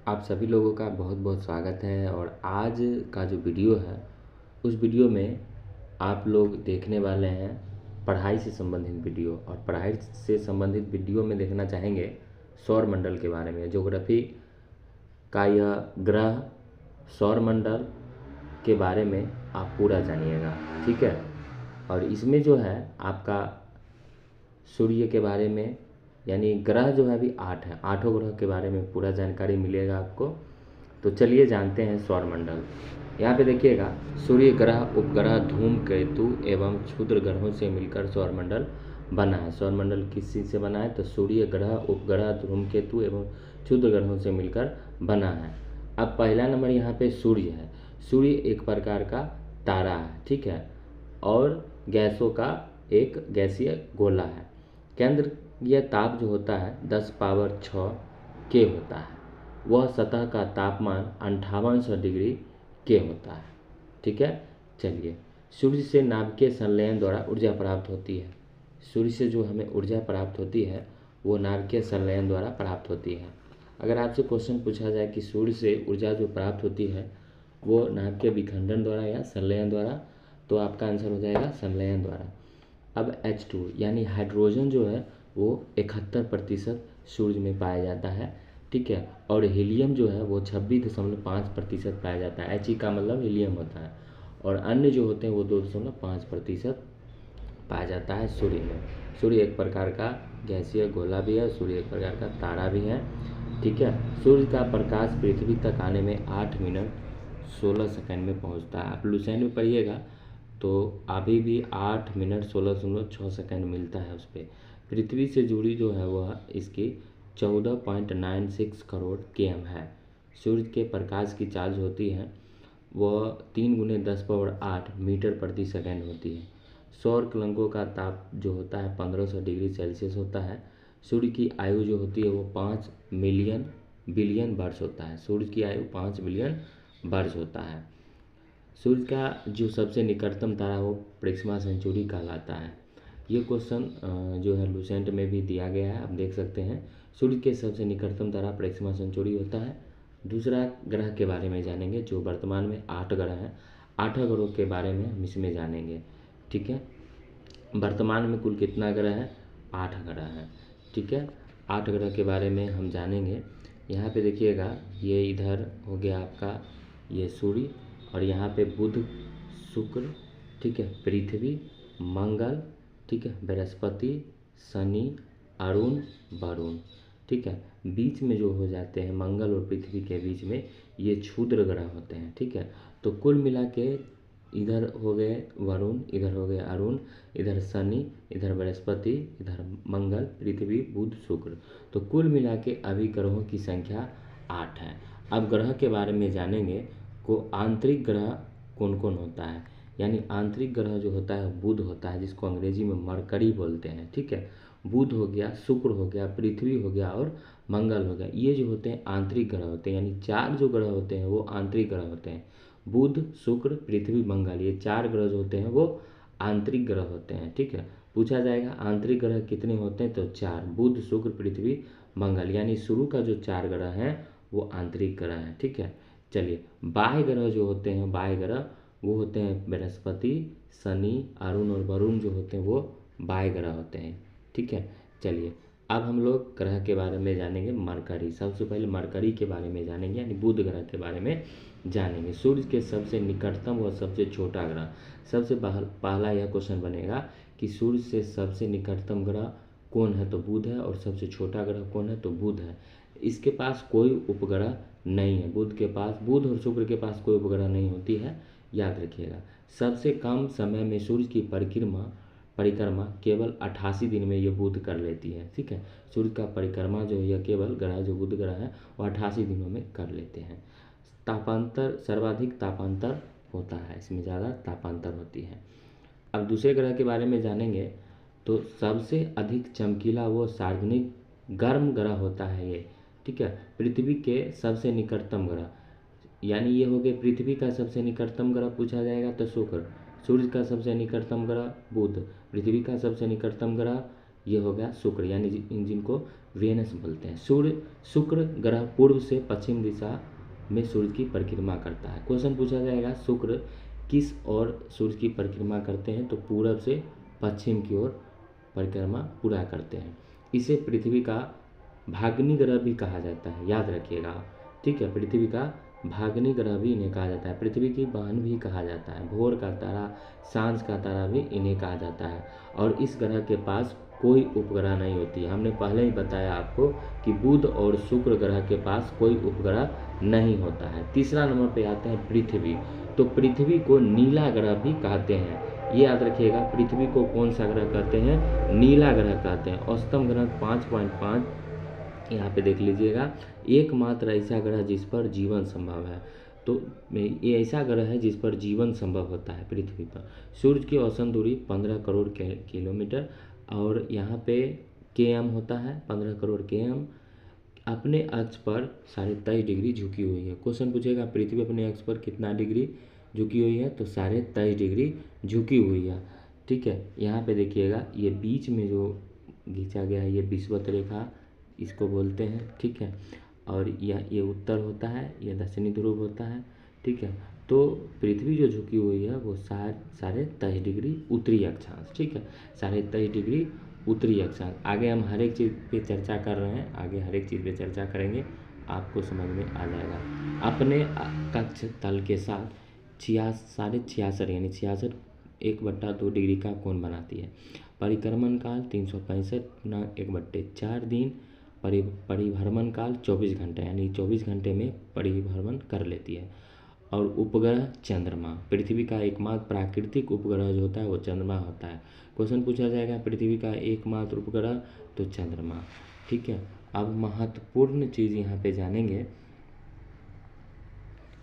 आप सभी लोगों का बहुत बहुत स्वागत है। और आज का जो वीडियो है उस वीडियो में आप लोग देखने वाले हैं पढ़ाई से संबंधित वीडियो। और पढ़ाई से संबंधित वीडियो में देखना चाहेंगे सौर मंडल के बारे में। ज्योग्राफी का यह ग्रह सौर मंडल के बारे में आप पूरा जानिएगा, ठीक है। और इसमें जो है आपका सूर्य के बारे में, यानी ग्रह जो है अभी 8 है, 8 ग्रह के बारे में पूरा जानकारी मिलेगा आपको। तो चलिए जानते हैं सौरमंडल। यहाँ पे देखिएगा सूर्य ग्रह, उपग्रह, धूमकेतु एवं क्षुद्र ग्रहों से मिलकर सौरमंडल बना है। सौरमंडल किस चीज़ से बना है? तो सूर्य ग्रह, उपग्रह, धूमकेतु एवं क्षुद्र ग्रहों से मिलकर बना है। अब पहला नंबर यहाँ पे सूर्य है। सूर्य एक प्रकार का तारा है, ठीक है, और गैसों का एक गैसीय गोला है। केंद्र यह ताप जो होता है 10⁻6 के होता है। वह सतह का तापमान 5800 डिग्री के होता है, ठीक है। चलिए, सूर्य से नाभिकीय संलयन द्वारा ऊर्जा प्राप्त होती है। सूर्य से जो हमें ऊर्जा प्राप्त होती है वो नाभिकीय संलयन द्वारा प्राप्त होती है। अगर आपसे क्वेश्चन पूछा जाए कि सूर्य से ऊर्जा जो प्राप्त होती है वो नाभिकीय विखंडन द्वारा या संलयन द्वारा, तो आपका आंसर हो जाएगा संलयन द्वारा। अब H2 यानी हाइड्रोजन जो है वो 71% सूर्य में पाया जाता है, ठीक है। और हीलियम जो है वो 26.5% पाया जाता है। He का मतलब हीलियम होता है। और अन्य जो होते हैं वो 2.5% पाया जाता है सूर्य में। सूर्य एक प्रकार का गैसीय गोला भी है, सूर्य एक प्रकार का तारा भी है, ठीक है। सूर्य का प्रकाश पृथ्वी तक आने में 8 मिनट 16 सेकंड में पहुंचता है। आप लुसेंट में पढ़िएगा तो अभी भी 8 मिनट 16.6 सेकंड मिलता है उस पर। पृथ्वी से जुड़ी जो है वह इसकी 14.96 करोड़ km है। सूर्य के प्रकाश की चार्ज होती है वह 3 × 10⁸ मीटर प्रति सेकंड होती है। सौर कलंकों का ताप जो होता है 1500 डिग्री सेल्सियस होता है। सूर्य की आयु जो होती है वो 5 मिलियन बिलियन वर्ष होता है। सूर्य की आयु 5 बिलियन वर्ष होता है। सूर्य का जो सबसे निकटतम तारा वो प्रिक्समा सेंचुरी कहलाता है। ये क्वेश्चन जो है लुसेंट में भी दिया गया है, आप देख सकते हैं। सूर्य के सबसे निकटतम तारा प्रिक्समा सेंचुरी होता है। दूसरा ग्रह के बारे में जानेंगे जो वर्तमान में 8 ग्रह हैं। 8 ग्रहों के बारे में हम इसमें जानेंगे, ठीक है। वर्तमान में कुल कितना ग्रह है? 8 ग्रह हैं, ठीक है। 8 ग्रह के बारे में हम जानेंगे। यहाँ पे देखिएगा ये इधर हो गया आपका ये सूर्य, और यहाँ पे बुध, शुक्र, ठीक है, पृथ्वी, मंगल, ठीक है, बृहस्पति, शनि, अरुण, वरुण, ठीक है। बीच में जो हो जाते हैं मंगल और पृथ्वी के बीच में ये क्षुद्र ग्रह होते हैं, ठीक है। तो कुल मिला के इधर हो गए वरुण, इधर हो गए अरुण, इधर शनि, इधर बृहस्पति, इधर मंगल, पृथ्वी, बुध, शुक्र। तो कुल मिला के अभी ग्रहों की संख्या 8 है। अब ग्रह के बारे में जानेंगे को आंतरिक ग्रह कौन कौन होता है। यानी आंतरिक ग्रह जो होता है बुध होता है, जिसको अंग्रेजी में मरकरी बोलते हैं, ठीक है। बुध हो गया, शुक्र हो गया, पृथ्वी हो गया और मंगल हो गया। ये जो होते हैं आंतरिक ग्रह होते हैं। यानी 4 जो ग्रह होते हैं वो आंतरिक ग्रह होते हैं। बुध, शुक्र, पृथ्वी, मंगल, ये 4 ग्रह जो होते हैं वो आंतरिक ग्रह होते हैं, ठीक है। पूछा जाएगा आंतरिक ग्रह कितने होते हैं, तो 4, बुध, शुक्र, पृथ्वी, मंगल। यानी शुरू का जो 4 ग्रह हैं वो आंतरिक ग्रह हैं, ठीक है। चलिए, बाह्य ग्रह जो होते हैं, बाह्य ग्रह वो होते हैं बृहस्पति, शनि, अरुण और वरुण जो होते हैं वो बाह्य ग्रह होते हैं, ठीक है। चलिए, अब हम लोग ग्रह के बारे में जानेंगे मरकरी। सबसे पहले मरकरी के बारे में जानेंगे, यानी बुध ग्रह के बारे में जानेंगे। सूर्य के सबसे निकटतम व सबसे छोटा ग्रह। सबसे पहला यह क्वेश्चन बनेगा कि सूर्य से सबसे निकटतम ग्रह कौन है, तो बुध है। और सबसे छोटा ग्रह कौन है, तो बुध है। इसके पास कोई उपग्रह नहीं है। बुध के पास, बुध और शुक्र के पास कोई उपग्रह नहीं होती है, याद रखिएगा। सबसे कम समय में सूर्य की परिक्रमा केवल 88 दिन में ये बुध कर लेती है, ठीक है। सूर्य का परिक्रमा जो है केवल ग्रह जो बुध ग्रह है वो 88 दिनों में कर लेते हैं। तापांतर, सर्वाधिक तापांतर होता है, इसमें ज़्यादा तापांतर होती है। अब दूसरे ग्रह के बारे में जानेंगे तो सबसे अधिक चमकीला वो सार्वजनिक गर्म ग्रह होता है ये, ठीक है। पृथ्वी के सबसे निकटतम ग्रह, यानी ये हो गए पृथ्वी का सबसे निकटतम ग्रह पूछा जाएगा तो शुक्र। सूर्य का सबसे निकटतम ग्रह बुध, पृथ्वी का सबसे निकटतम ग्रह ये हो गया शुक्र, यानी जिनको वेनस बोलते हैं। सूर्य शुक्र ग्रह पूर्व से पश्चिम दिशा में सूर्य की परिक्रमा करता है। क्वेश्चन पूछा जाएगा शुक्र किस ओर सूर्य की परिक्रमा करते हैं, तो पूरब से पश्चिम की ओर परिक्रमा पूरा करते हैं। इसे पृथ्वी का भाग्नि ग्रह भी कहा जाता है, याद रखिएगा, ठीक है। पृथ्वी का भाग्नि ग्रह भी इन्हें कहा जाता है। पृथ्वी की बहन भी कहा जाता है। भोर का तारा, सांझ का तारा भी इन्हें कहा जाता है। और इस ग्रह के पास कोई उपग्रह नहीं होती है। हमने पहले ही बताया आपको कि बुध और शुक्र ग्रह के पास कोई उपग्रह नहीं होता है। तीसरा नंबर पे आते हैं पृथ्वी। तो पृथ्वी को नीला ग्रह भी कहते हैं, ये याद रखिएगा। पृथ्वी को कौन सा ग्रह कहते हैं? नीला ग्रह कहते हैं। औसतम ग्रह 5.5 यहाँ पे देख लीजिएगा। एकमात्र ऐसा ग्रह जिस पर जीवन संभव है, तो ये ऐसा ग्रह है जिस पर जीवन संभव होता है पृथ्वी पर। सूर्य की औसत दूरी 15 करोड़ किलोमीटर और यहाँ पे km होता है, 15 करोड़ km। अपने अक्ष पर 23.5 डिग्री झुकी हुई है। क्वेश्चन पूछेगा पृथ्वी अपने अक्ष पर कितना डिग्री झुकी हुई है, तो 23.5 डिग्री झुकी हुई है, ठीक है। यहाँ पे देखिएगा, ये बीच में जो खींचा गया है ये विषुवत रेखा इसको बोलते हैं, ठीक है। और ये उत्तर होता है, ये दक्षिणी ध्रुव होता है, ठीक है। तो पृथ्वी जो झुकी हुई है वो 23.5 डिग्री उत्तरी अक्षांश, ठीक है, 23.5 डिग्री उत्तरी अक्षांश। आगे हम हर एक चीज़ पे चर्चा कर रहे हैं, आगे हर एक चीज़ पे चर्चा करेंगे, आपको समझ में आ जाएगा। अपने कक्ष तल के साथ 66.5 यानी 66 1/2 डिग्री का कोण बनाती है। परिक्रमण काल 365 गुना 1/4 दिन। परिभ्रमण काल 24 घंटे यानी 24 घंटे में परिभ्रमण कर लेती है। और उपग्रह चंद्रमा, पृथ्वी का एकमात्र प्राकृतिक उपग्रह जो होता है वो चंद्रमा होता है। क्वेश्चन पूछा जाएगा पृथ्वी का एकमात्र उपग्रह, तो चंद्रमा, ठीक है। अब महत्वपूर्ण चीज़ यहाँ पे जानेंगे,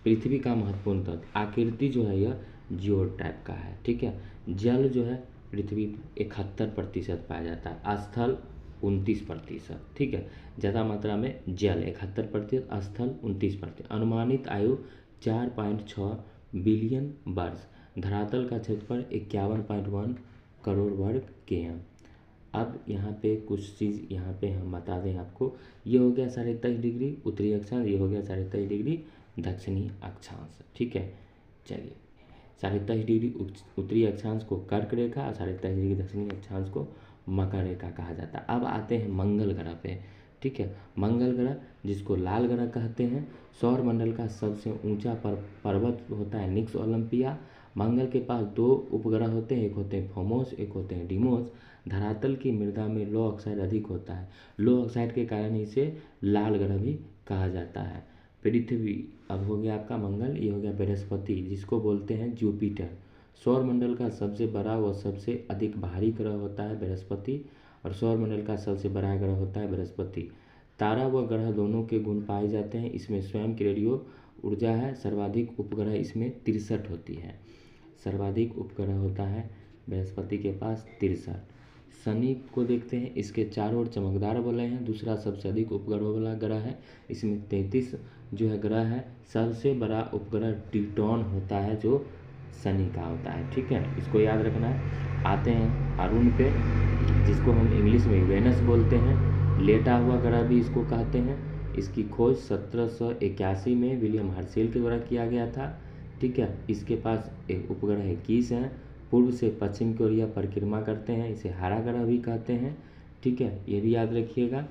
पृथ्वी का महत्वपूर्ण तत्व, आकृति जो है यह जियोड टाइप का है, ठीक है। जल जो है पृथ्वी 71% पाया जाता है, स्थल 29%, ठीक है। ज़्यादा मात्रा में जल 71%, स्थल 29%। अनुमानित आयु 4.6 बिलियन वर्ष। धरातल का क्षेत्रफल 51.1 करोड़ वर्ग km। अब यहाँ पे कुछ चीज़ यहाँ पे हम बता दें आपको, ये हो गया 23.5 डिग्री उत्तरी अक्षांश, ये हो गया 23.5 डिग्री दक्षिणी अक्षांश, ठीक है। चलिए, 23.5 डिग्री उत्तरी अक्षांश को कर्क रेखा और 23.5 डिग्री दक्षिणी अक्षांश को मकर रेखा कहा जाता है। अब आते हैं मंगल ग्रह पे, ठीक है। मंगल ग्रह जिसको लाल ग्रह कहते हैं, सौर मंडल का सबसे ऊंचा पर्वत होता है निक्स ओलंपिया। मंगल के पास 2 उपग्रह होते हैं, एक होते हैं फोमोस, एक होते हैं डिमोस। धरातल की मृदा में लो ऑक्साइड अधिक होता है, लो ऑक्साइड के कारण इसे लाल ग्रह भी कहा जाता है। पृथ्वी अब हो गया आपका मंगल, ये हो गया बृहस्पति जिसको बोलते हैं जुपिटर। सौर मंडल का सबसे बड़ा व सबसे अधिक भारी ग्रह होता है बृहस्पति, और सौर मंडल का सबसे बड़ा ग्रह होता है बृहस्पति। तारा व ग्रह दोनों के गुण पाए जाते हैं, इसमें स्वयं की रेडियो ऊर्जा है। सर्वाधिक उपग्रह इसमें 63 होती है, सर्वाधिक उपग्रह होता है बृहस्पति के पास 63। शनि को देखते हैं, इसके चारों ओर चमकदार वलय हैं, दूसरा सबसे अधिक उपग्रह वाला ग्रह है, इसमें 33 जो है ग्रह है। सबसे बड़ा उपग्रह टिटॉन होता है जो शनि का होता है, ठीक है, इसको याद रखना है। आते हैं अरुण पे, जिसको हम इंग्लिश में वेनस बोलते हैं, लेटा हुआ ग्रह भी इसको कहते हैं। इसकी खोज 1781 में विलियम हर्शेल के द्वारा किया गया था, ठीक है। इसके पास एक उपग्रह 21 हैं, पूर्व से पश्चिम की ओर यह परिक्रमा करते हैं, इसे हरा ग्रह भी कहते हैं, ठीक है, ये भी याद रखिएगा।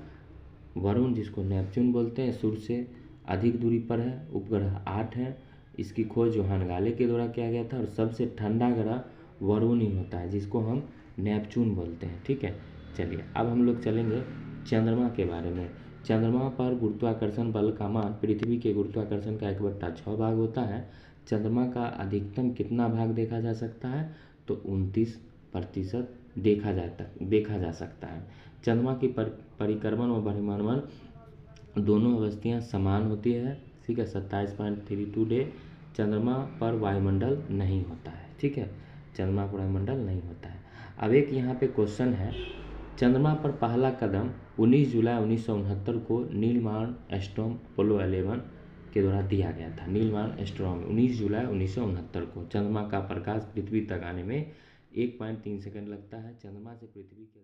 वरुण जिसको नेपच्यून बोलते हैं, सूर्य से अधिक दूरी पर है, उपग्रह 8 है, इसकी खोज जोहान गाले के द्वारा किया गया था। और सबसे ठंडा ग्रह वरुण ही होता है जिसको हम नेपच्यून बोलते हैं, ठीक है। चलिए अब हम लोग चलेंगे चंद्रमा के बारे में। चंद्रमा पर गुरुत्वाकर्षण बल का मान पृथ्वी के गुरुत्वाकर्षण का 1/6 भाग होता है। चंद्रमा का अधिकतम कितना भाग देखा जा सकता है, तो 29% देखा जा सकता है। चंद्रमा की परिक्रमण व परिभ्रमण दोनों अवस्थियाँ समान होती है, ठीक है, 27.32 डे। चंद्रमा पर वायुमंडल नहीं होता है, ठीक है, चंद्रमा पर वायुमंडल नहीं होता है। अब एक यहाँ पे क्वेश्चन है, चंद्रमा पर पहला कदम 19 जुलाई 1969 को नील आर्मस्ट्रॉन्ग अपोलो 11 के द्वारा दिया गया था। नील आर्मस्ट्रॉन्ग 19 जुलाई 1969 को। चंद्रमा का प्रकाश पृथ्वी तक आने में 1.3 सेकंड लगता है। चंद्रमा से पृथ्वी के